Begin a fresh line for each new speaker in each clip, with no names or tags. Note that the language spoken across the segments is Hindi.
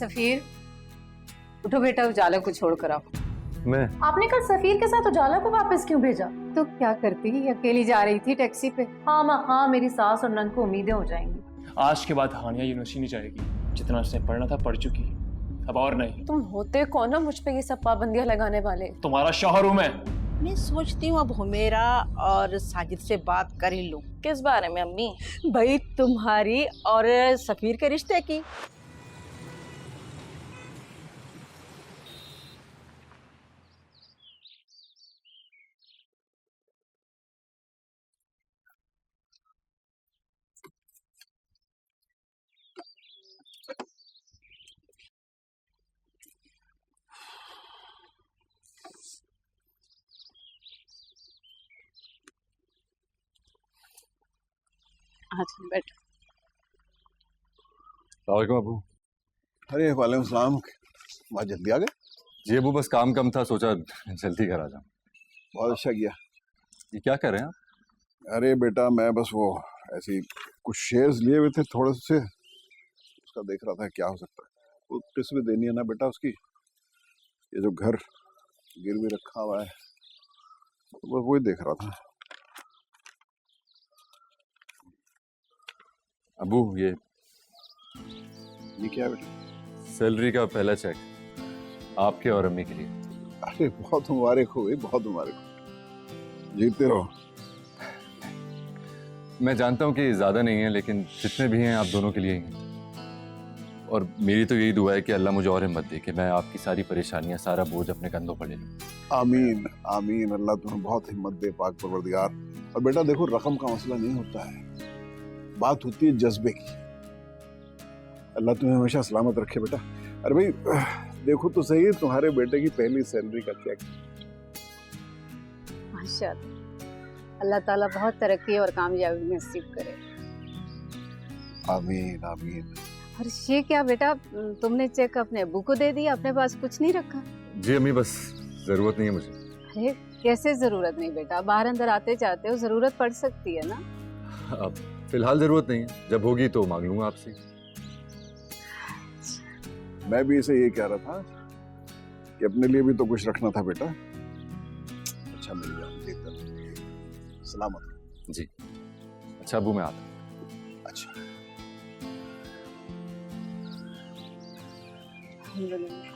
सफीर, उठो बेटा, उजाला को छोड़ कर आओ।
मैं
आपने कल सफीर के साथ उजाला को वापस क्यों भेजा?
तो क्या करती, अकेली जा रही थी टैक्सी पे।
हाँ माँ हाँ, मेरी सास और नंद को उम्मीदें हो जाएंगी।
आज के बाद हानिया यूनिवर्सिटी नहीं जाएगी। जितना उसने पढ़ना था पढ़ चुकी, अब और नहीं।
तुम होते कौन हो मुझ पे ये सब पाबंदियां लगाने वाले?
तुम्हारा शौहर हूं
मैं सोचती हूँ अब हुमेरा और साजिद से बात कर ही लूं।
किस बारे में अम्मी?
भाई तुम्हारी और सफीर के रिश्ते की।
अच्छा बैठ।
वालेकुम अबू।
अरे वालेकुम सलाम। वहाँ जल्दी आ गए?
जी अबू, बस काम कम था, सोचा जल्दी करा जाऊं।
बहुत अच्छा किया।
ये क्या कर रहे हैं आप?
अरे बेटा मैं बस वो ऐसे ही कुछ शेयर्स लिए हुए थे थोड़े से, उसका देख रहा था क्या हो सकता है। वो किस्त भी देनी है ना बेटा उसकी, ये जो घर गिरवी रखा हुआ है तो बस वही देख रहा था।
अबू ये
क्या है बेटा?
सैलरी का पहला चेक आपके और अम्मी के लिए।
अरे बहुत मुबारक हो गई, बहुत मुबारक हो। जीते रहो।
मैं जानता हूँ कि ज़्यादा नहीं है, लेकिन जितने भी हैं आप दोनों के लिए ही हैं। और मेरी तो यही दुआ है कि अल्लाह मुझे और हिम्मत दे कि मैं आपकी सारी परेशानियाँ, सारा बोझ अपने कंधों पर ले लूँ।
आमीन आमीन, अल्लाह तुम्हें बहुत हिम्मत दे पाक परवरदिगार। और बेटा देखो, रकम का मसला नहीं होता है, बात होती है जज्बे की। अल्लाह तुम्हें हमेशा सलामत रखे बेटा। अरे भाई देखो तो सही, तुम्हारे बेटे की पहली सैलरी का चेक।
माशाअल्लाह, अल्लाह ताला बहुत तरक्की और कामयाबी नसीब करे।
आमीन आमीन।
और ये क्या बेटा, तुमने चेक अपने अब्बू को दे दिया, अपने पास कुछ नहीं रखा?
जी अम्मी, बस ज़रूरत नहीं है मुझे।
अरे कैसे ज़रूरत नहीं बेटा, बाहर अंदर आते जाते हो, ज़रूरत पड़ सकती है ना।
अब फिलहाल ज़रूरत नहीं है, जब होगी तो मांग लूँगा आपसे।
मैं भी इसे ये कह रहा था कि अपने लिए भी तो कुछ रखना था बेटा। अच्छा मिल गया, देखकर सलामत।
जी अच्छा अबू, मैं आता हूँ।
अच्छा
अल्हम्दुलिल्लाह।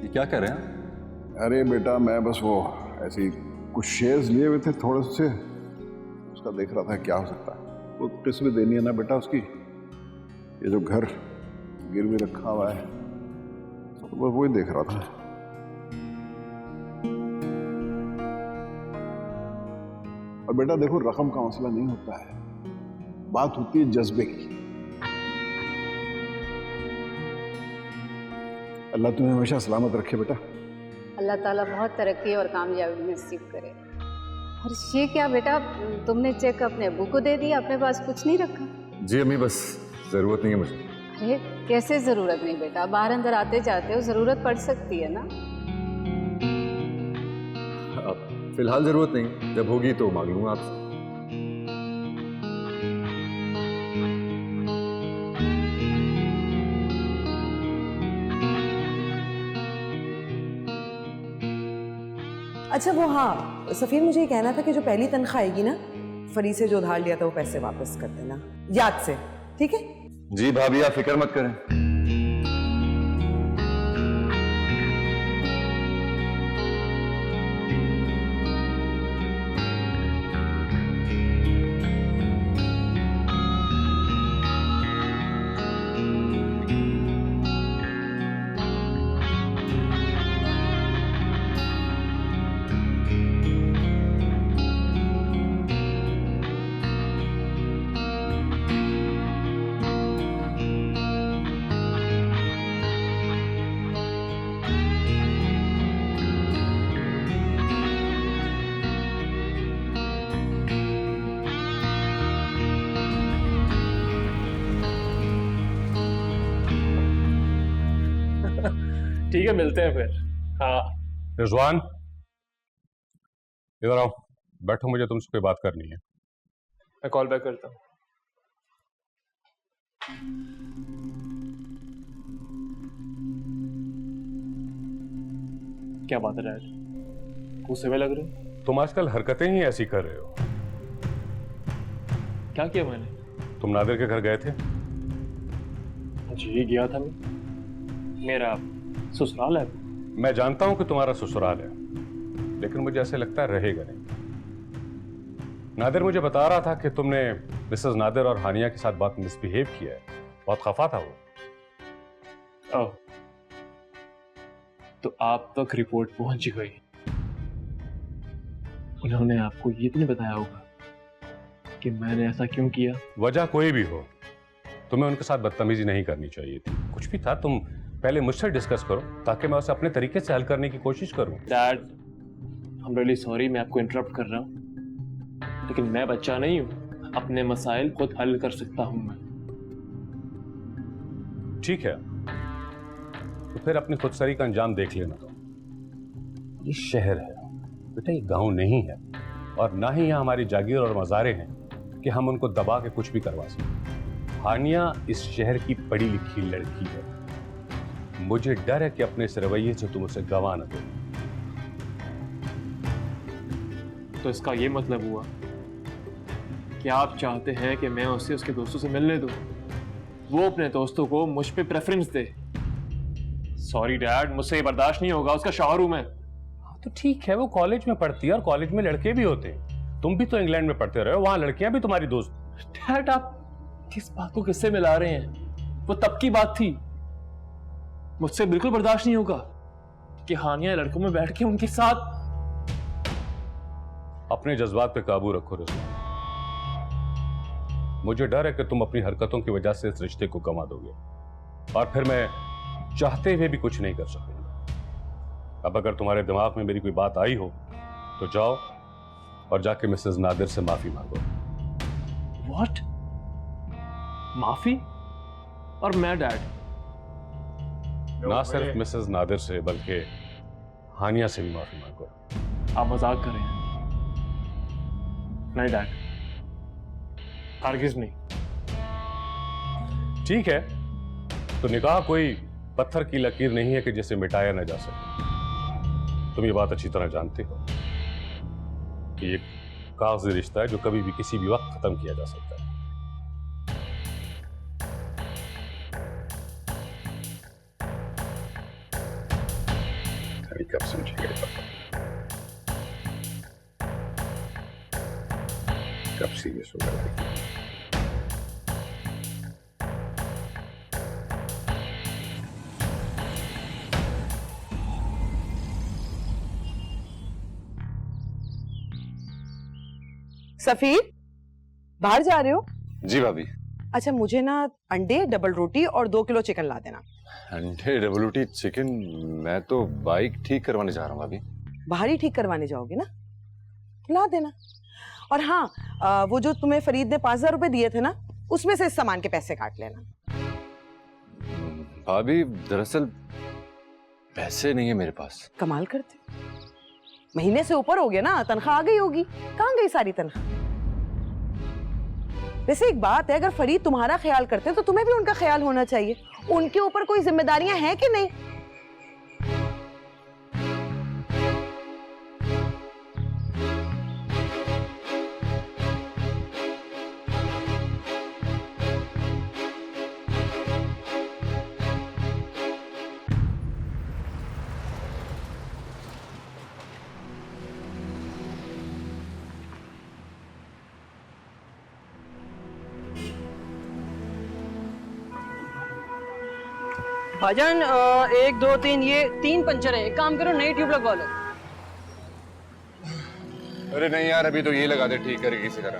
ये क्या कर रहे हैं आप?
अरे बेटा मैं बस वो ऐसे ही कुछ शेयर्स लिए हुए थे थोड़े से, उसका देख रहा था क्या हो सकता है। वो किस्त भी देनी है ना बेटा उसकी, ये जो घर गिरवी रखा हुआ है तो बस वही देख रहा था। और बेटा देखो, रकम का मसला नहीं होता है, बात होती है जज्बे की। अल्लाह तुम्हें हमेशा सलामत रखे बेटा।
अल्लाह ताला बहुत तरक्की और कामयाबी नसीब करे। और ये क्या बेटा, तुमने चेक अपने अब्बू को दे दिया, अपने पास कुछ नहीं रखा?
जी अम्मी, बस ज़रूरत नहीं है मुझे।
अरे कैसे ज़रूरत नहीं बेटा, बाहर अंदर आते जाते हो, ज़रूरत पड़ सकती है ना।
अब फिलहाल ज़रूरत नहीं, जब होगी तो मांग लूँगा आपसे।
अच्छा वो हाँ सफीर, मुझे ये कहना था कि जो पहली तनख्वाह आएगी ना, फरी से जो उधार लिया था वो पैसे वापस कर देना याद से, ठीक है?
जी भाभी, आप फिक्र मत करें।
ठीक है, मिलते हैं फिर। हाँ
रिजवान, इधर आओ, बैठो, मुझे तुमसे कोई बात करनी है।
मैं कॉल बैक करता हूँ। क्या बात है डैड, गुस्से में लग रहे हो?
तुम आजकल हरकतें ही ऐसी कर रहे हो।
क्या किया मैंने?
तुम नादिर के घर गए थे?
जी गया था मैं, मेरा ससुराल है।
मैं जानता हूं कि तुम्हारा ससुराल है, लेकिन मुझे ऐसे लगता है रहेगा नहीं। नादिर मुझे बता रहा था कि तुमने मिसेस नादिर और हानिया के साथ बहुत मिसबिहेव किया है, बहुत खफा था वो।
ओह, तो आप तक रिपोर्ट पहुंच गई। उन्होंने आपको ये तो नहीं बताया होगा कि मैंने ऐसा क्यों किया?
वजह कोई भी हो, तुम्हें उनके साथ बदतमीजी नहीं करनी चाहिए थी। कुछ भी था, तुम पहले मुझसे डिस्कस करो ताकि मैं उसे अपने तरीके से हल करने की कोशिश करूं।
Dad, I am really sorry, मैं आपको इंटरप्ट कर रहा हूं, लेकिन मैं बच्चा नहीं हूं, अपने मसाइल खुद हल कर सकता हूं मैं।
ठीक है, तो फिर अपनी खुदसरी का अंजाम देख लेना। तो ये शहर है बेटा, ये गांव नहीं है, और ना ही यहाँ हमारी जागीर और मज़ारे हैं कि हम उनको दबा के कुछ भी करवा सकें। हानिया इस शहर की पढ़ी लिखी लड़की है, मुझे डर है कि अपने इस रवैये से तुम उसे गंवा न दो।
तो इसका ये मतलब हुआ कि आप चाहते हैं कि मैं उसे उसके दोस्तों से मिलने दूं, वो अपने दोस्तों को मुझ पे प्रेफरेंस दे। सॉरी डैड, मुझसे ये बर्दाश्त नहीं होगा, उसका शौहर हूं मैं।
तो ठीक है, वो कॉलेज में पढ़ती है और कॉलेज में लड़के भी होते हैं। तुम भी तो इंग्लैंड में पढ़ते रहे हो, वहां लड़कियां भी तुम्हारी दोस्त।
डैड, आप किस बात को किससे मिला रहे हैं? वो तब की बात थी। मुझसे बिल्कुल बर्दाश्त नहीं होगा कि हानिया लड़कों में बैठ के उनके साथ।
अपने जज्बात पे काबू रखो रिजवान, मुझे डर है कि तुम अपनी हरकतों की वजह से इस रिश्ते को गंवा दोगे, और फिर मैं चाहते हुए भी कुछ नहीं कर सकूंगा। अब अगर तुम्हारे दिमाग में मेरी कोई बात आई हो तो जाओ और जाके मिसेस नादिर से माफी मांगो।
व्हाट? माफी? और मैं डैड?
ना सिर्फ मिसेस नादिर से बल्कि हानिया से भी माफी मांगो।
आप मजाक कर रहे हैं? नहीं डैड, हरगिज़ नहीं।
ठीक है, तो निकाह कोई पत्थर की लकीर नहीं है कि जिसे मिटाया न जा सके। तुम ये बात अच्छी तरह जानते हो कि ये कागजी रिश्ता है जो कभी भी किसी भी वक्त खत्म किया जा सकता है। कब समझेगा, कब सीरियस होगा।
सफीर, बाहर जा रहे हो?
जी भाभी।
अच्छा, मुझे ना अंडे, डबल रोटी और 2 किलो चिकन ला देना।
अंडे, डबल रोटी, चिकन? मैं तो बाइक ठीक करवाने जा रहा हूँ भाभी।
बाहर ही ठीक करवाने जाओगे ना, ला देना। और हाँ, वो जो तुम्हें फरीद ने 5,000 रुपए दिए थे ना, उसमें से इस सामान के पैसे काट लेना।
भाभी दरअसल पैसे नहीं है मेरे पास।
कमाल करते, महीने से ऊपर हो गया ना, तनख्वाह आ गई होगी। कहाँ गई सारी तनख्वाह? वैसे एक बात है, अगर फरीद तुम्हारा ख्याल करते हैं तो तुम्हें भी उनका ख्याल होना चाहिए। उनके ऊपर कोई जिम्मेदारियां हैं कि नहीं?
भाईजान 1 2 3, ये 3 पंचर है। एक काम करो, नई ट्यूब लगवा लो।
अरे नहीं यार, अभी तो ये लगा दे, ठीक करेगी इसी तरह।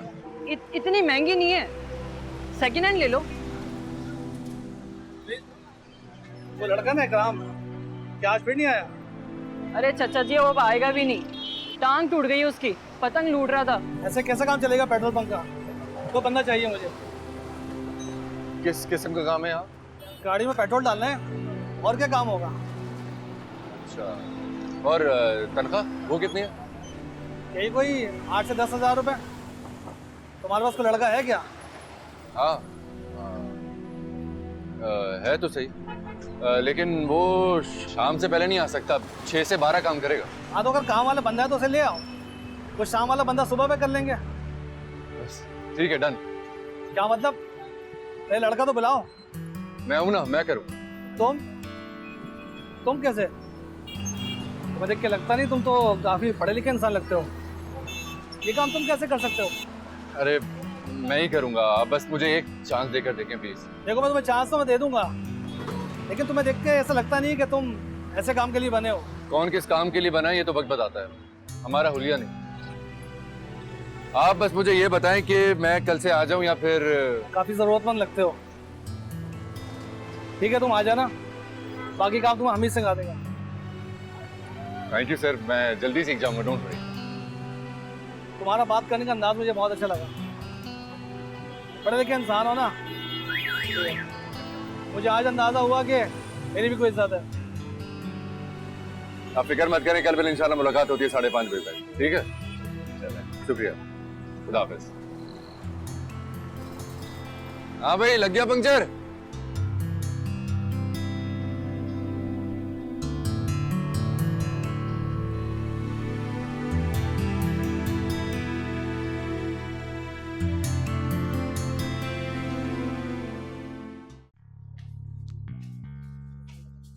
इतनी महंगी नहीं है, सेकंड हैंड ले लो।
वो लड़का ना इकराम, क्या आज फिर नहीं आया?
अरे चाचा जी, वो अब आएगा भी नहीं, टांग टूट गई उसकी, पतंग लूट रहा था।
ऐसे कैसा काम चलेगा पेट्रोल पंप का? तो बंदा चाहिए मुझे।
किस किस्म का काम है यहाँ?
गाड़ी में पेट्रोल डालना है, और क्या काम होगा?
अच्छा, और तनख्वाह वो कितनी है?
यही कोई 8 से 10 हज़ार रुपए। तुम्हारे पास कोई लड़का है क्या?
हाँ, है तो सही, लेकिन वो शाम से पहले नहीं आ सकता, 6 से 12 काम करेगा।
हाँ, तो अगर काम वाला बंदा है तो उसे ले आओ, कुछ शाम वाला बंदा सुबह पे कर लेंगे।
बस ठीक है, डन।
क्या मतलब? अरे लड़का तो बुलाओ।
मैं हूं ना, मैं करूं।
तुम कैसे? तुम्हें देख के लगता नहीं, तुम तो काफी पढ़े लिखे इंसान लगते हो। ये काम तुम कैसे कर सकते हो?
अरे मैं ही करूंगा, आप बस मुझे एक चांस देकर देखें प्लीज।
देखो, मैं तुम्हें चांस तो मैं दे दूंगा, लेकिन तुम्हें देख के ऐसा लगता नहीं कि तुम ऐसे काम के लिए बने हो।
कौन किस काम के लिए बना है ये तो वक्त बताता है, हमारा हुलिया नहीं। आप बस मुझे ये बताएं कि मैं कल से आ जाऊं या फिर?
काफी जरूरतमंद लगते हो। ठीक है, तुम आ जाना, बाकी काम तुम्हें हम ही सिखा देगा।
थैंक यू सर, मैं जल्दी सीख जाऊंगा, डोंट वरी।
तुम्हारा बात करने का अंदाज मुझे बहुत अच्छा लगा। पढ़े लिखे इंसान हो ना, मुझे आज अंदाजा हुआ कि मेरी भी कोई इज्जत है।
आप फिक्र मत करें, कल फिर इंशाल्लाह मुलाकात होती है 5:30 बजे तक, ठीक है? चलें, शुक्रिया, खुदा हाफिज। हाँ भाई, लग गया पंक्चर?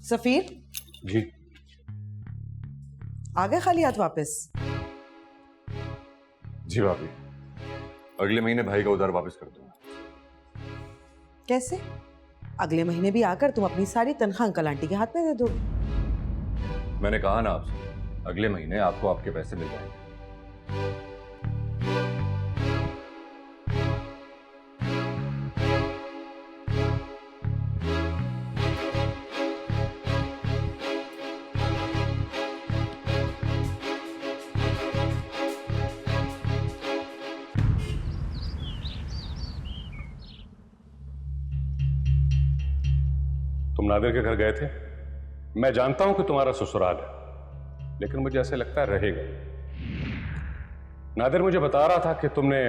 सफीर
जी।
आ गए खाली हाथ वापस?
जी भाभी, अगले महीने भाई का उधार वापस कर दूंगा।
कैसे? अगले महीने भी आकर तुम अपनी सारी तनख्वाह अंकल आंटी के हाथ में दे दो।
मैंने कहा ना आपसे, अगले महीने आपको आपके पैसे मिल जाएंगे।
तुम नादिर के घर गए थे? मैं जानता हूं कि तुम्हारा ससुराल है, लेकिन मुझे ऐसे लगता है रहेगा। नादिर मुझे बता रहा था कि तुमने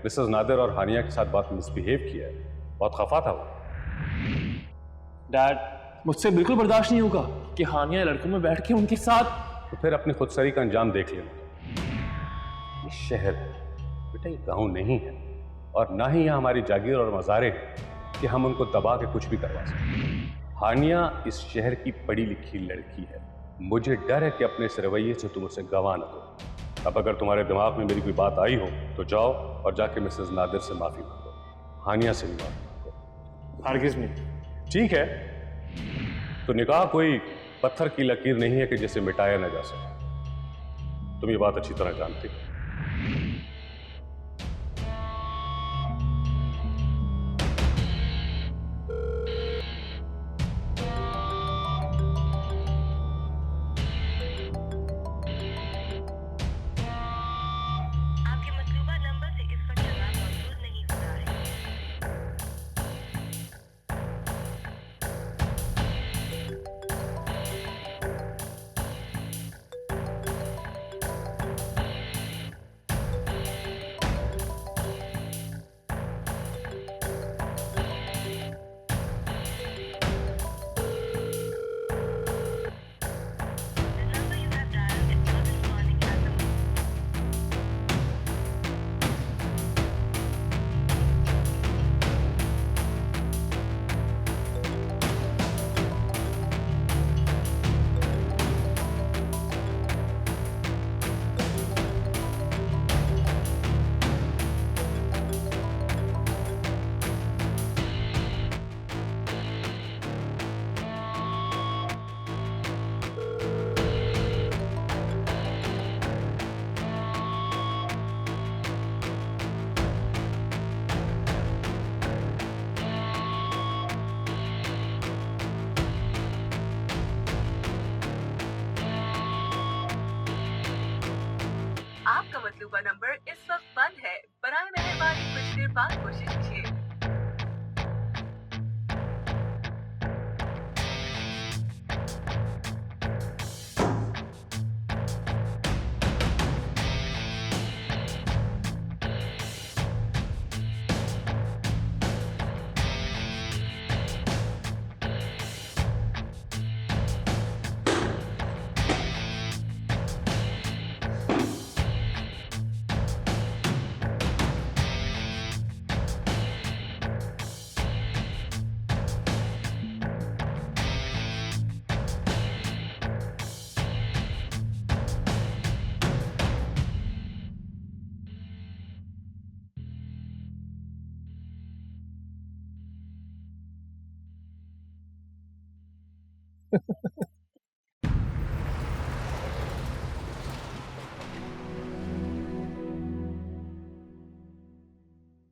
मिसेस नादिर और हानिया के साथ बहुत मिसबिहेव किया है, बहुत खफा था वो।
डैड, मुझसे बिल्कुल बर्दाश्त नहीं होगा कि हानिया लड़कों में बैठ के उनके साथ।
तो फिर अपनी खुदसरी का अंजाम देख लेना। ये शहर है बेटा, ये गांव नहीं है, और ना ही यहाँ हमारी जागीर और मज़ारे हैं कि हम उनको दबा के कुछ भी करवा सकें। हानिया इस शहर की पढ़ी लिखी लड़की है, मुझे डर है कि अपने इस रवैये से तुम उसे गंवा न दो। अब अगर तुम्हारे दिमाग में मेरी कोई बात आई हो तो जाओ और जाके मिसेस नादिर से माफी मांगो, हानिया से भी माफी मांगो।
हरगिज़ नहीं।
ठीक है, तो निकाह कोई पत्थर की लकीर नहीं है कि जिसे मिटाया न जा सके, तुम ये बात अच्छी तरह जानते हो।
मतलूबा नंबर इस वक्त बंद है, बराए मेहरबानी कुछ देर बाद कोशिश कीजिए।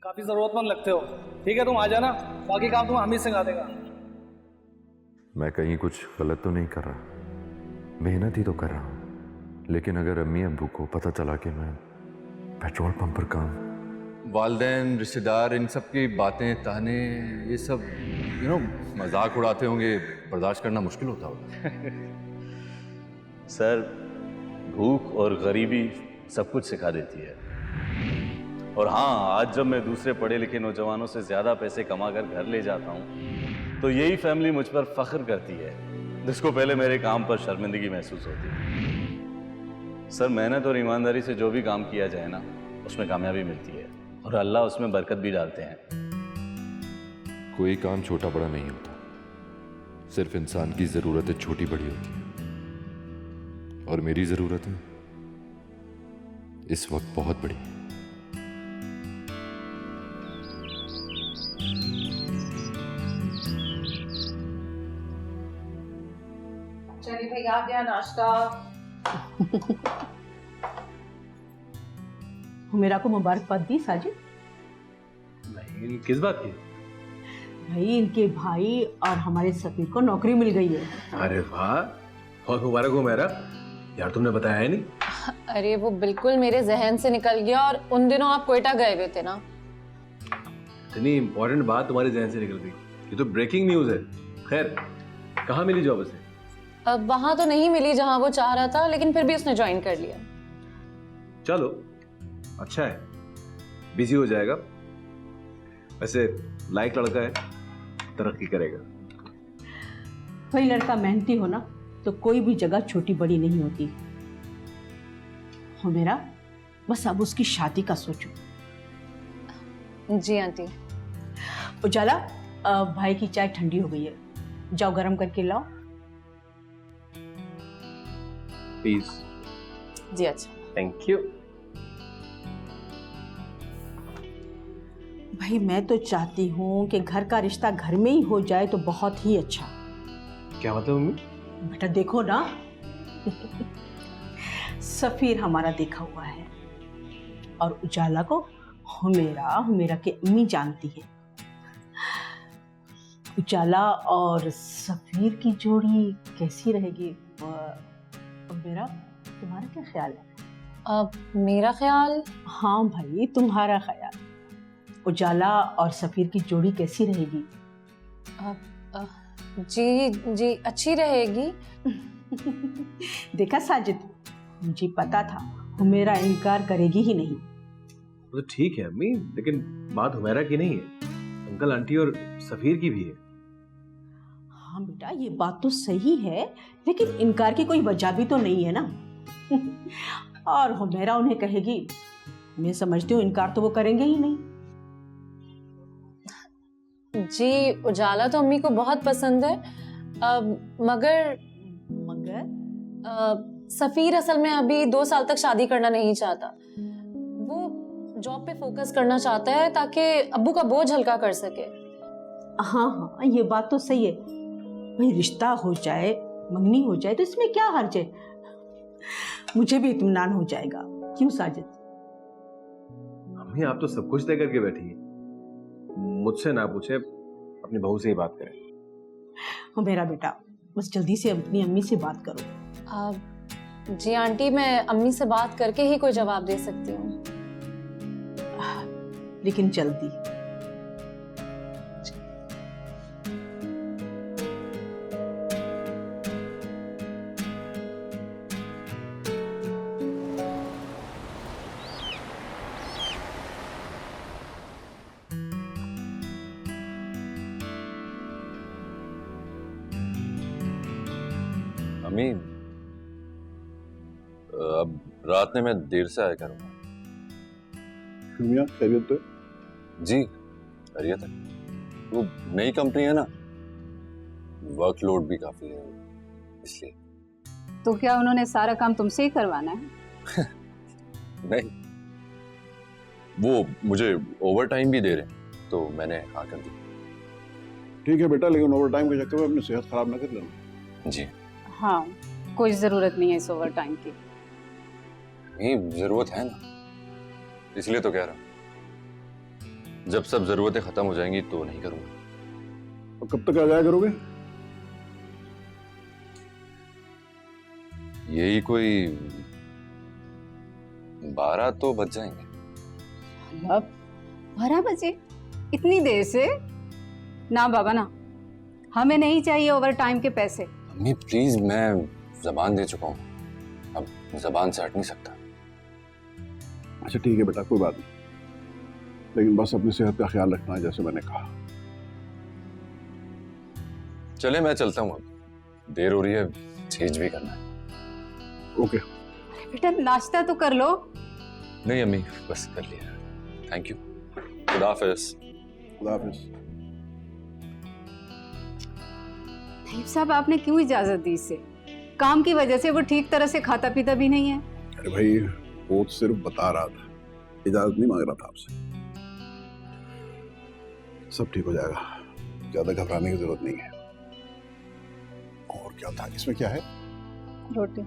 काफी जरूरतमंद लगते हो। ठीक है तुम आ जाना, बाकी काम तुम हमीद सिखा देगा।
मैं कहीं कुछ गलत तो नहीं कर रहा, मेहनत ही तो कर रहा हूँ। लेकिन अगर अम्मी अब्बू को पता चला कि मैं पेट्रोल पंप पर काम, वालदैन, रिश्तेदार, इन सब की बातें, ताने, ये सब मजाक उड़ाते होंगे, बर्दाश्त करना मुश्किल होता होगा।
सर, भूख और गरीबी सब कुछ सिखा देती है। और हाँ, आज जब मैं दूसरे पढ़े लिखे नौजवानों से ज़्यादा पैसे कमा कर घर ले जाता हूँ तो यही फैमिली मुझ पर फख्र करती है, जिसको पहले मेरे काम पर शर्मिंदगी महसूस होती है। सर, मेहनत और ईमानदारी से जो भी काम किया जाए ना, उसमें कामयाबी मिलती है और अल्लाह उसमें बरकत भी डालते हैं।
कोई काम छोटा बड़ा नहीं होता, सिर्फ इंसान की ज़रूरतें छोटी बड़ी होती हैं। और मेरी ज़रूरतें इस वक्त बहुत बड़ी हैं।
चलिए भाई, आ गया नाश्ता।
मेरा को मुबारकबाद दी साजिद।
नहीं, किस बात की?
भाई, इनके भाई और हमारे सफीर को नौकरी मिल गई है।
अरे वाह, बहुत मुबारक हो मेरा। यार तुमने बताया ही नहीं।
अरे वो बिल्कुल मेरे जहन से निकल गया, और उन दिनों आप कोयटा गए हुए थे ना।
इतनी इंपॉर्टेंट बात तुम्हारे जहन से निकल गई, ये तो ब्रेकिंग न्यूज है। खैर, कहाँ मिली जॉब उसे?
अब वहां तो नहीं मिली जहां वो चाह रहा था, लेकिन फिर भी उसने ज्वाइन कर लिया।
चलो अच्छा है, बिजी हो जाएगा। वैसे लाइक लड़का है, तरक्की करेगा।
कोई लड़का मेहनती हो ना तो कोई भी जगह छोटी बड़ी नहीं होती। हो मेरा, बस अब उसकी शादी का सोचो।
जी आंटी।
उजाला, भाई की चाय ठंडी हो गई है, जाओ गरम करके लाओ।
प्लीज।
जी अच्छा,
थैंक यू।
भाई, मैं तो चाहती हूँ कि घर का रिश्ता घर में ही हो जाए तो बहुत ही अच्छा।
क्या मतलब मम्मी?
बेटा देखो ना, सफीर हमारा देखा हुआ है और उजाला को हुमेरा की अम्मी जानती है। उजाला और सफीर की जोड़ी कैसी रहेगी? हुमेरा, तुम्हारा क्या ख्याल है?
मेरा ख्याल?
हाँ भाई, तुम्हारा ख्याल। उजाला और सफीर की जोड़ी कैसी रहेगी?
जी जी, अच्छी रहेगी।
देखा साजिद, मुझे पता था हुमेरा इनकार करेगी ही नहीं।
तो ठीक है अम्मी, लेकिन बात हुमेरा की नहीं है, अंकल आंटी और सफीर की भी है।
हाँ बेटा, ये बात तो सही है, लेकिन इनकार की कोई वजह भी तो नहीं है ना। और हुमेरा उन्हें कहेगी, मैं समझती हूँ इनकार तो वो करेंगे ही नहीं।
जी, उजाला तो अम्मी को बहुत पसंद है, मगर सफीर असल में अभी 2 साल तक शादी करना नहीं चाहता। वो जॉब पे फोकस करना चाहता है ताकि अब्बू का बोझ हल्का कर सके।
हाँ हाँ, ये बात तो सही है। भाई, रिश्ता हो जाए, मंगनी हो जाए तो इसमें क्या हर्ज है? मुझे भी इत्मीनान हो जाएगा। क्यों साजिद?
अम्मी, आप तो सब कुछ तय करके बैठी है, मुझसे ना पूछे, अपनी बहू से ही बात करें।
हाँ मेरा बेटा, बस जल्दी से अपनी अम्मी से बात करो।
जी आंटी, मैं अम्मी से बात करके ही कोई जवाब दे सकती हूँ,
लेकिन जल्दी।
अम्मी, अब रात में मैं देर से आया करूँगा।
मियां, खैरियत है?
जी खैरियत है। वो नई कंपनी है ना, वर्कलोड भी काफी है, इसलिए।
तो क्या उन्होंने सारा काम तुमसे ही करवाना है?
नहीं, वो मुझे ओवर टाइम भी दे रहे हैं, तो मैंने हाँ कर दी।
ठीक है बेटा, लेकिन ओवर टाइम के चक्कर में अपनी सेहत खराब ना कर लेना।
जी
हाँ, कोई ज़रूरत नहीं है इस ओवर टाइम की।
नहीं, जरूरत है ना, इसलिए तो कह रहा हूँ। जब सब जरूरतें खत्म हो जाएंगी तो नहीं करूंगा।
और कब तक आ जाया करोगे?
यही कोई 12 तो बज जाएंगे।
अब 12 बजे? इतनी देर से? ना बाबा ना, हमें नहीं चाहिए ओवर टाइम के पैसे।
अम्मी प्लीज, मैं जबान दे चुका हूँ, अब जबान से हट नहीं सकता।
अच्छा ठीक है बेटा, कोई बात नहीं, लेकिन बस अपनी सेहत का ख्याल रखना है जैसे मैंने कहा।
चले मैं चलता हूँ, अब देर हो रही है, चेंज भी करना है।
ओके।
बेटा नाश्ता तो कर लो।
नहीं अम्मी, बस कर लिया, थैंक यू। खुदा हाफिज।
खुदा हाफिज।
नाइब साहब, आपने क्यों इजाजत दी इसे? काम की वजह से वो ठीक तरह से खाता पीता भी नहीं है।
अरे भाई, वो तो सिर्फ बता रहा था, इजाजत नहीं मांग रहा था आपसे। सब ठीक हो जाएगा, ज्यादा घबराने की जरूरत नहीं है। और क्या था इसमें, क्या है?
रोटी।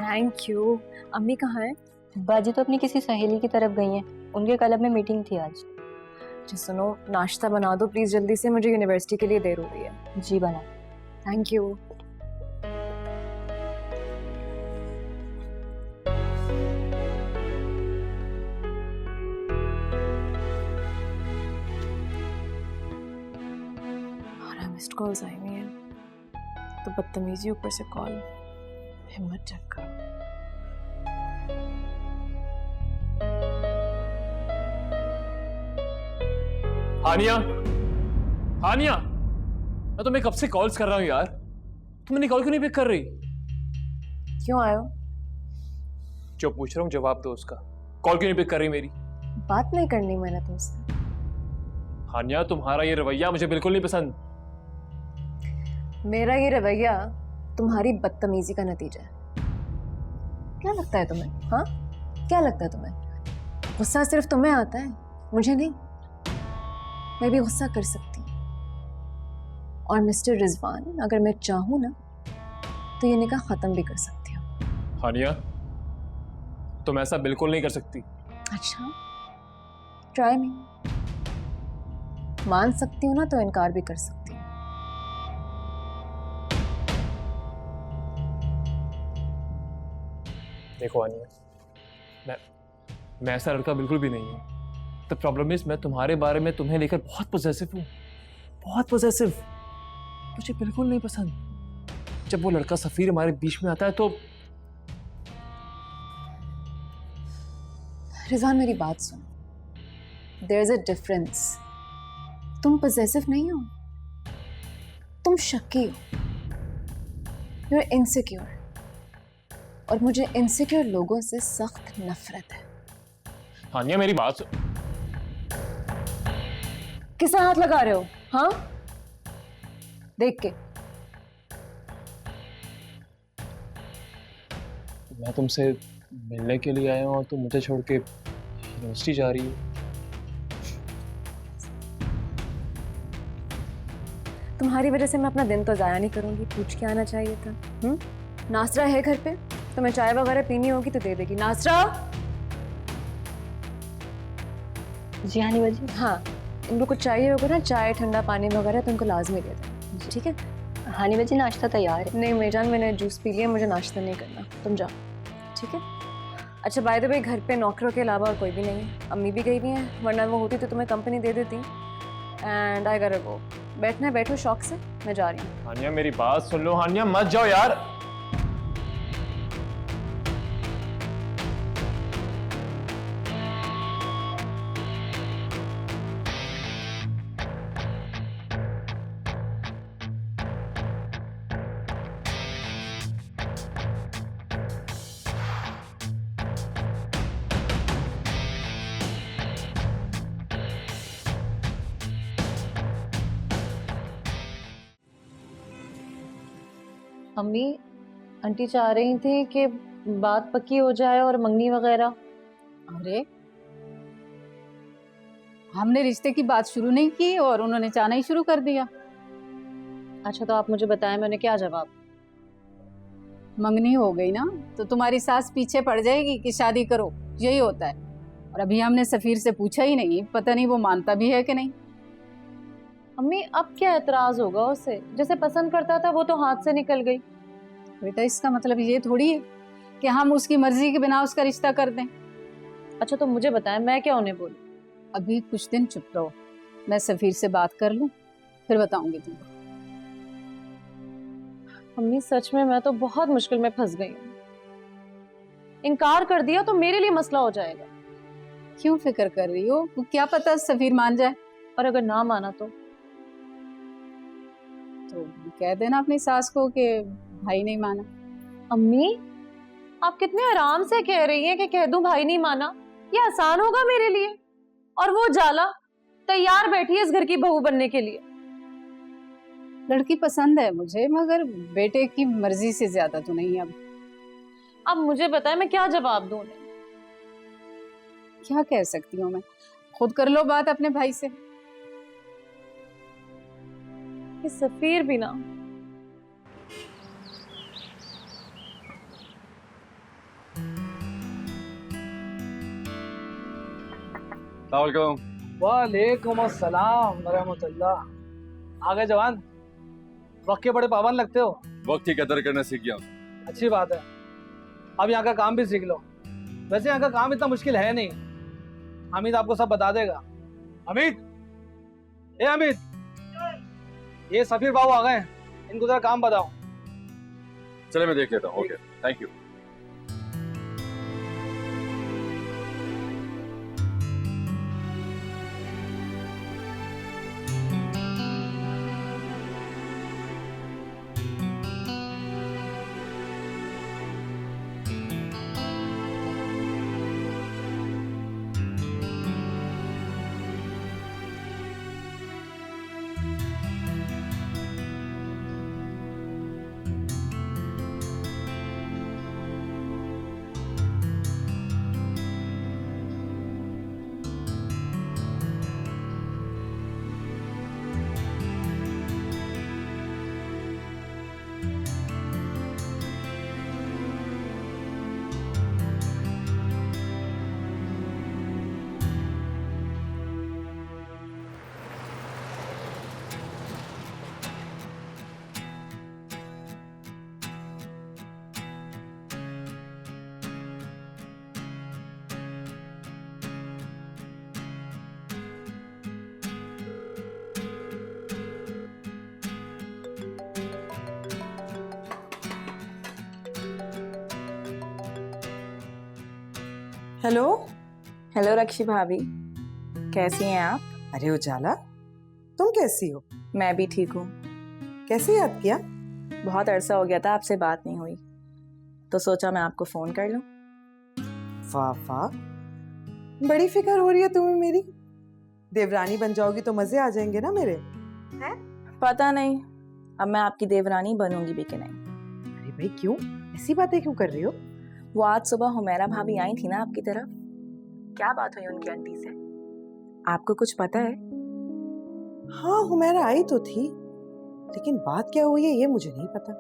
Thank you. अम्मी कहाँ है?
बाजी तो अपनी किसी सहेली की तरफ गई हैं, उनके क्लब में मीटिंग थी आज।
जी सुनो, नाश्ता बना दो प्लीज जल्दी से, मुझे यूनिवर्सिटी के लिए देर हो रही है।
जी बना।
Thank you. मिस्ड कॉल्स आई हुई हैं तो बदतमीजी, ऊपर से कॉल। हिम्मत चेक करो।
हानिया, हानिया, मैं तुम्हें कब से कॉल्स कर रहा हूँ यार, तुम मेरी कॉल क्यों नहीं पिक कर रही?
क्यों आए हो?
जो पूछ रहा हूँ जवाब दो उसका। कॉल क्यों नहीं पिक कर रही मेरी?
बात नहीं करनी मैंने तुमसे।
हानिया, तुम्हारा ये रवैया मुझे बिल्कुल नहीं पसंद।
मेरा ये रवैया तुम्हारी बदतमीजी का नतीजा है। क्या लगता है तुम्हें? हाँ, क्या लगता है तुम्हें? गुस्सा सिर्फ तुम्हें आता है, मुझे नहीं। मैं भी गुस्सा कर सकती हूँ, और मिस्टर रिजवान, अगर मैं चाहूँ ना तो ये निकाह खत्म भी कर सकती हूँ।
हानिया, तुम ऐसा बिल्कुल नहीं कर सकती।
अच्छा, ट्राई मी। मान सकती हूँ ना तो इनकार भी कर सकती हूँ।
देखो हानिया, मैं ऐसा लड़का बिल्कुल भी नहीं हूँ। द प्रॉब्लम इज, मैं तुम्हारे बारे में तुम्हें लेकर बहुत पॉजेसिव हूँ, बहुत पॉजेसिव। मुझे बिल्कुल नहीं पसंद जब वो लड़का सफीर हमारे बीच में आता है तो।
रिजवान, मेरी बात सुनो। There is a difference. तुम पॉजेसिव नहीं हो, तुम शक्की हो। यू आर इनसिक्योर, और मुझे इनसिक्योर लोगों से सख्त नफरत है।
हानिया, मेरी बात सुन।
किसे हाथ लगा रहे हो? हाँ, देख के।
मैं तुमसे मिलने के लिए आया हूँ और तुम मुझे छोड़ के यूनिवर्सिटी जा रही हो।
तुम्हारी वजह से मैं अपना दिन तो जाया नहीं करूंगी। पूछ के आना चाहिए था। नासरा है घर पे, तुम्हें चाय वगैरह पीनी होगी तो दे देगी। नासरा।
जी हानी बाजी।
हाँ, इनको कुछ चाहिए होगा ना, चाय ठंडा पानी वगैरह, तो उनको लाजमी दे देना, ठीक है?
हानी बाजी, नाश्ता तैयार है।
नहीं मेरी जान, मैंने जूस पी लिया, मुझे नाश्ता नहीं करना, तुम जाओ, ठीक है? अच्छा बाय द वे, घर पे नौकरों के अलावा और कोई भी नहीं है। अम्मी भी गई हुई हैं, वरना वो होती तो तुम्हें कंपनी दे देती। And I got to go. बैठना है बैठो शौक से, मैं जा रही हूँ।
हानिया, मेरी बात सुन लो। हानिया, मत जाओ यार।
अम्मी, आंटी चाह रही थी कि बात पक्की हो जाए और मंगनी वगैरह।
अरे हमने रिश्ते की बात शुरू नहीं की और उन्होंने चाहना ही शुरू कर दिया।
अच्छा तो आप मुझे बताएं मैंने क्या जवाब?
मंगनी हो गई ना तो तुम्हारी सास पीछे पड़ जाएगी कि शादी करो, यही होता है। और अभी हमने सफीर से पूछा ही नहीं, पता नहीं वो मानता भी है कि नहीं।
अम्मी अब क्या एतराज होगा उससे? जैसे पसंद करता था वो तो हाथ से निकल गई।
बेटा इसका मतलब ये थोड़ी है कि हम उसकी मर्जी के बिना उसका रिश्ता कर दें।
अच्छा तो मुझे बताएं मैं क्या उन्हें बोलूं?
अभी कुछ दिन चुप रहो, मैं सफीर से बात कर लूं फिर बताऊंगी तुमको।
अम्मी सच में मैं तो बहुत मुश्किल में फंस गई हूँ। इनकार कर दिया तो मेरे लिए मसला हो जाएगा।
क्यों फिक्र कर रही हो? क्या पता सफीर मान जाए।
और अगर ना माना तो
कह देना अपनी सास को कि भाई नहीं माना।
अम्मी आप कितने आराम से कह रही हैं कि कह दूं भाई नहीं माना, ये आसान होगा मेरे लिए? और वो जाला तैयार बैठी है इस घर की बहू बनने के लिए।
लड़की पसंद है मुझे, मगर बेटे की मर्जी से ज्यादा तो नहीं। अब
मुझे बताएं मैं क्या जवाब दूं उन्हें?
क्या कह सकती हूँ मैं? खुद कर लो बात अपने भाई से।
ये सफीर भी ना।
वालेकुम अस्सलाम रहमतुल्लाह। आ गए जवान, वक्त के बड़े पाबंद लगते हो।
वक्त की कदर करना सीख गया।
अच्छी बात है, अब यहाँ का काम भी सीख लो। वैसे यहाँ का काम इतना मुश्किल है नहीं, हामिद आपको सब बता देगा। हामिद, ए हामिद, ये सफीर बाबू आ गए, इनको जरा काम बताओ।
चले मैं देख लेता हूँ। Okay thank you.
Hello
hello Rakshi भाभी, कैसी हैं आप?
अरे उजाला, तुम कैसी हो?
मैं भी ठीक हूँ।
कैसे याद किया?
बहुत अरसा हो गया था आपसे बात नहीं हुई, तो सोचा मैं आपको फोन कर लूं।
वाह वाह, बड़ी फिक्र हो रही है तुम्हें मेरी। देवरानी बन जाओगी तो मजे आ जाएंगे ना मेरे। हैं?
पता नहीं अब मैं आपकी देवरानी बनूंगी भी कि नहीं।
अरे भाई क्यों, ऐसी बातें क्यों कर रही हो?
वो आज सुबह हुमैरा भाभी आई थी ना आपकी तरफ, क्या बात हुई उनकी आंटी से? आपको कुछ पता है?
हाँ हुमैरा आई तो थी, लेकिन बात क्या हुई है ये मुझे नहीं पता।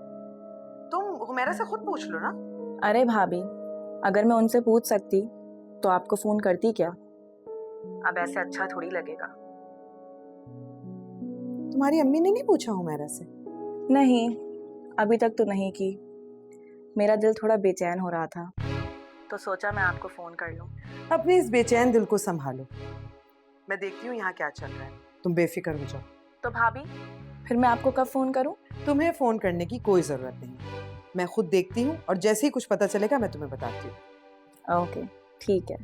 तुम हुमैरा से खुद पूछ लो ना।
अरे भाभी, अगर मैं उनसे पूछ सकती तो आपको फोन करती क्या? अब ऐसे अच्छा थोड़ी लगेगा।
तुम्हारी अम्मी ने नहीं पूछा हुमैरा से?
नहीं, अभी तक तो नहीं की। मेरा दिल थोड़ा बेचैन हो रहा था, तो सोचा मैं आपको फोन कर लूं।
अपने इस बेचैन दिल को संभालो, मैं देखती हूँ यहाँ क्या चल रहा है, तुम बेफिक्र हो जाओ।
तो भाभी फिर मैं आपको कब फोन करूं?
तुम्हें फोन करने की कोई जरूरत नहीं, मैं खुद देखती हूँ और जैसे ही कुछ पता चलेगा मैं तुम्हें बताती हूँ।
ओके ठीक है,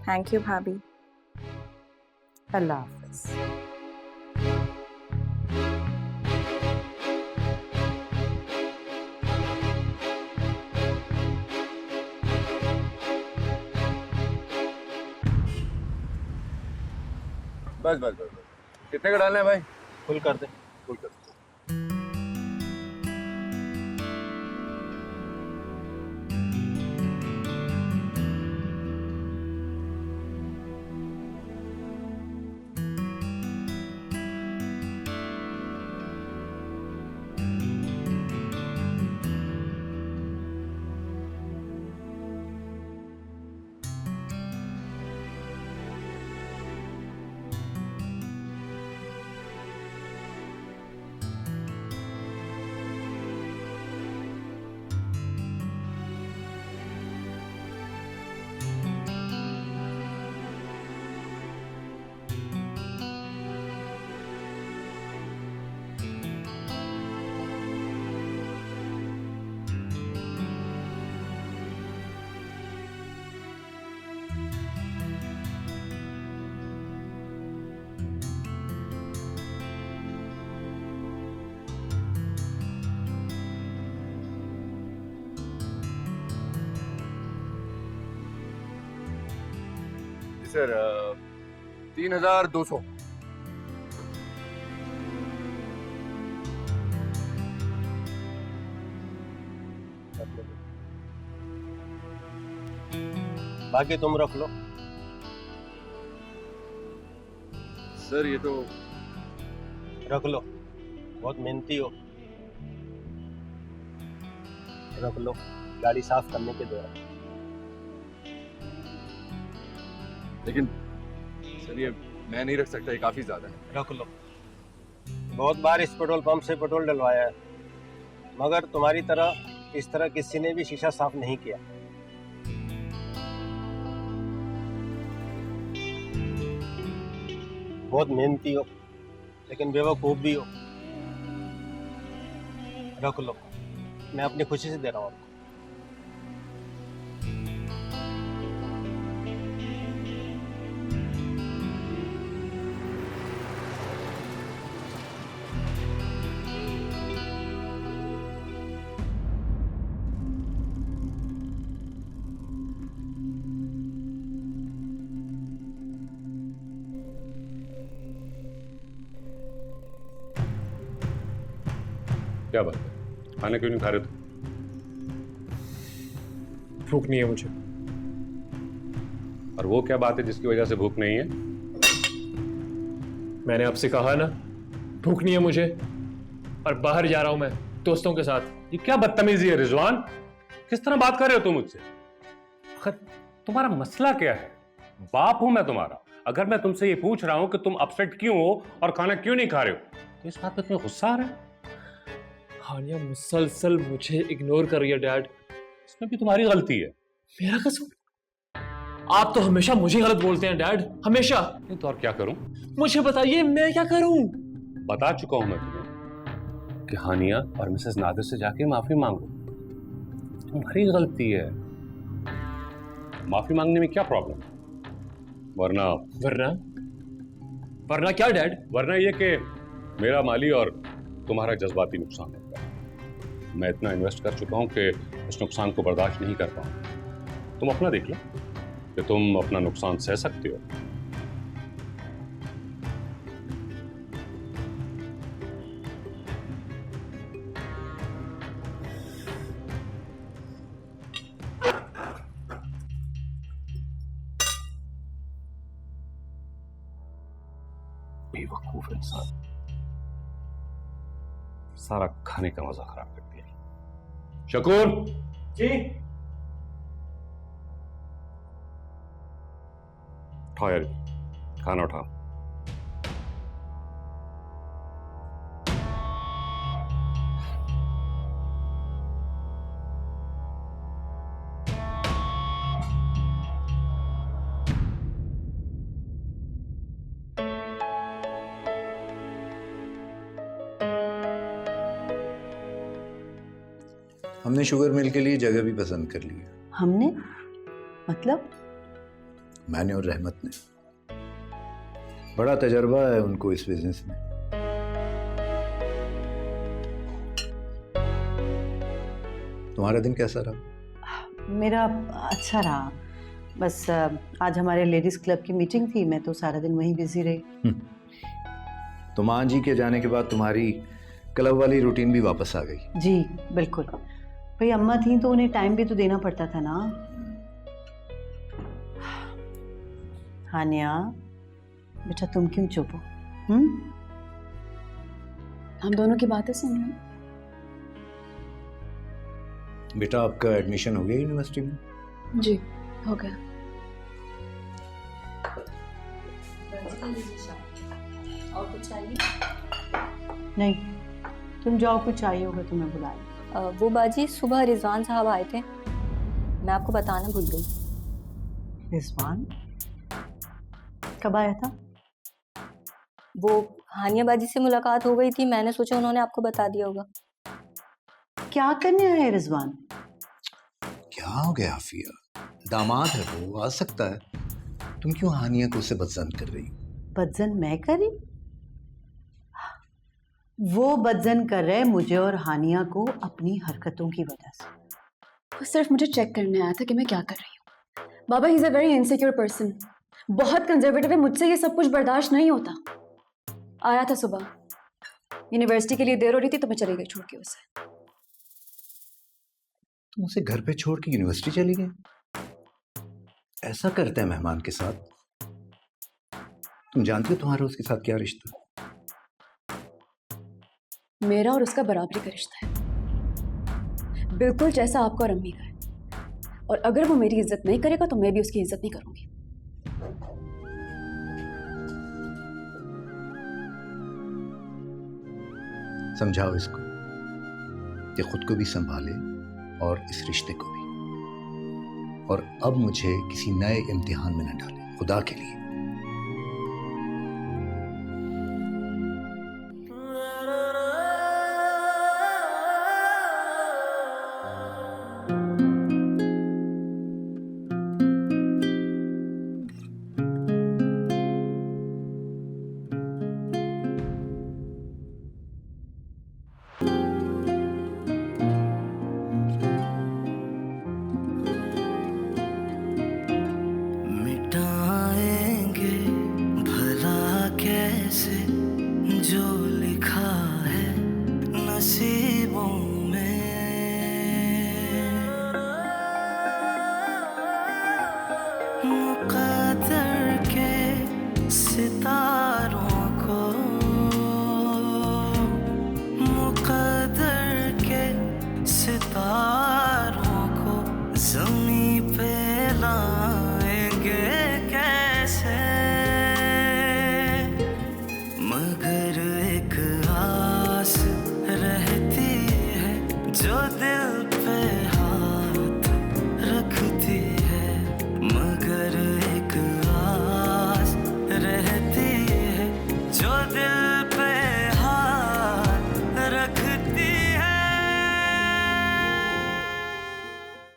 थैंक यू भाभी।
अल्लाह हाफिज।
बस बस बस, कितने का डालना है भाई?
फुल कर दे।
फुल कर। सर 3200।
बाकी तुम रख लो।
सर ये तो
रख लो, बहुत मेहनती हो। रख लो, गाड़ी साफ करने के दौरान।
लेकिन सर ये मैं नहीं रख सकता, ये काफी ज्यादा है।
रख लो, बहुत बार इस पेट्रोल पंप से पेट्रोल डलवाया है, मगर तुम्हारी तरह इस तरह किसी ने भी शीशा साफ नहीं किया। बहुत मेहनती हो, लेकिन बेवकूफ भी हो। रख लो, मैं अपनी खुशी से दे रहा हूँ आपको।
क्या बात है, खाना क्यों नहीं खा रहे तुम?
भूख नहीं है मुझे।
और वो क्या बात है जिसकी वजह से भूख नहीं है?
मैंने आपसे कहा ना, भूख नहीं है मुझे, और बाहर जा रहा हूं मैं दोस्तों के साथ।
ये क्या बदतमीजी है रिजवान? किस तरह बात कर रहे हो तुम मुझसे? आखिर तुम्हारा मसला क्या है? बाप हूं मैं तुम्हारा। अगर मैं तुमसे ये पूछ रहा हूं कि तुम अपसेट क्यों हो और खाना क्यों नहीं खा रहे हो, तो इस बात पे तुम्हें गुस्सा आ रहा है?
हानिया मुसलसल मुझे इग्नोर कर रही है डैड।
इसमें भी तुम्हारी गलती है।
मेरा कसूर? आप तो हमेशा मुझे गलत बोलते हैं डैड, हमेशा।
तो और क्या करूं?
मुझे बताइए मैं क्या करूं?
बता चुका हूं मैं तुम्हें कि हानिया और मिसेस नादिर से जाके माफी मांगो। तुम्हारी गलती है। माफी मांगने में क्या प्रॉब्लम? वरना
वरना क्या डैड?
वरना ये कि मेरा माली और तुम्हारा जज्बाती नुकसान होगा। मैं इतना इन्वेस्ट कर चुका हूं कि इस नुकसान को बर्दाश्त नहीं कर पाऊंगा। तुम अपना देख लो कि तुम अपना नुकसान सह सकते हो। बेवकूफ इंसान, सारा खाने का मजा खराब कर दिया। शकूर
जी।
उठाओ यार, खाना उठाओ।
हमने शुगर मिल के लिए जगह भी पसंद कर ली है।
हमने मतलब?
मैंने और रहमत ने। बड़ा तजर्बा है उनको इस बिजनेस में। तुम्हारा दिन कैसा रहा?
मेरा अच्छा रहा। बस आज हमारे लेडीज क्लब की मीटिंग थी, मैं तो सारा दिन वहीं बिजी रही।
तो माँ जी के जाने के बाद तुम्हारी क्लब वाली रूटीन भी वापस आ गई?
जी बिल्कुल। भाई अम्मा थी तो उन्हें टाइम भी तो देना पड़ता था ना। हानिया बेटा तुम क्यों चुप हो?
हम दोनों की बातें सुन रहे हैं।
बेटा आपका एडमिशन हो गया यूनिवर्सिटी में?
जी हो गया।
और कुछ चाहिए?
नहीं, तुम जाओ, कुछ चाहिए होगा तो मैं बुला लूं।
वो बाजी सुबह रिजवान साहब आए थे, मैं आपको बताना भूल गई।
रिजवान कब आया था?
वो हानिया बाजी से मुलाकात हो गई थी, मैंने सोचा उन्होंने आपको बता दिया होगा।
क्या करने आए रिजवान?
क्या हो गया आफिया? दामाद है वो, आ सकता है। तुम क्यों हानिया को उससे बदजन कर रही हो?
बदजन मैं करी? वो बदजन कर रहे मुझे और हानिया को अपनी हरकतों की वजह से।
वो सिर्फ मुझे चेक करने आया था कि मैं क्या कर रही हूँ। बाबा ही is a very insecure person. बहुत कंजर्वेटिव है, मुझसे ये सब कुछ बर्दाश्त नहीं होता। आया था सुबह, यूनिवर्सिटी के लिए देर हो रही थी तो मैं चली गई छोड़ के उसे।
तुम उसे घर पे छोड़ के यूनिवर्सिटी चली गई? ऐसा करते हैं मेहमान के साथ? तुम जानती हो तुम्हारा उसके साथ क्या रिश्ता है?
मेरा और उसका बराबरी का रिश्ता है, बिल्कुल जैसा आपका और अम्मी का है। और अगर वो मेरी इज्जत नहीं करेगा तो मैं भी उसकी इज्जत नहीं करूंगी।
समझाओ इसको कि खुद को भी संभाले और इस रिश्ते को भी। और अब मुझे किसी नए इम्तिहान में न डाले, खुदा के लिए।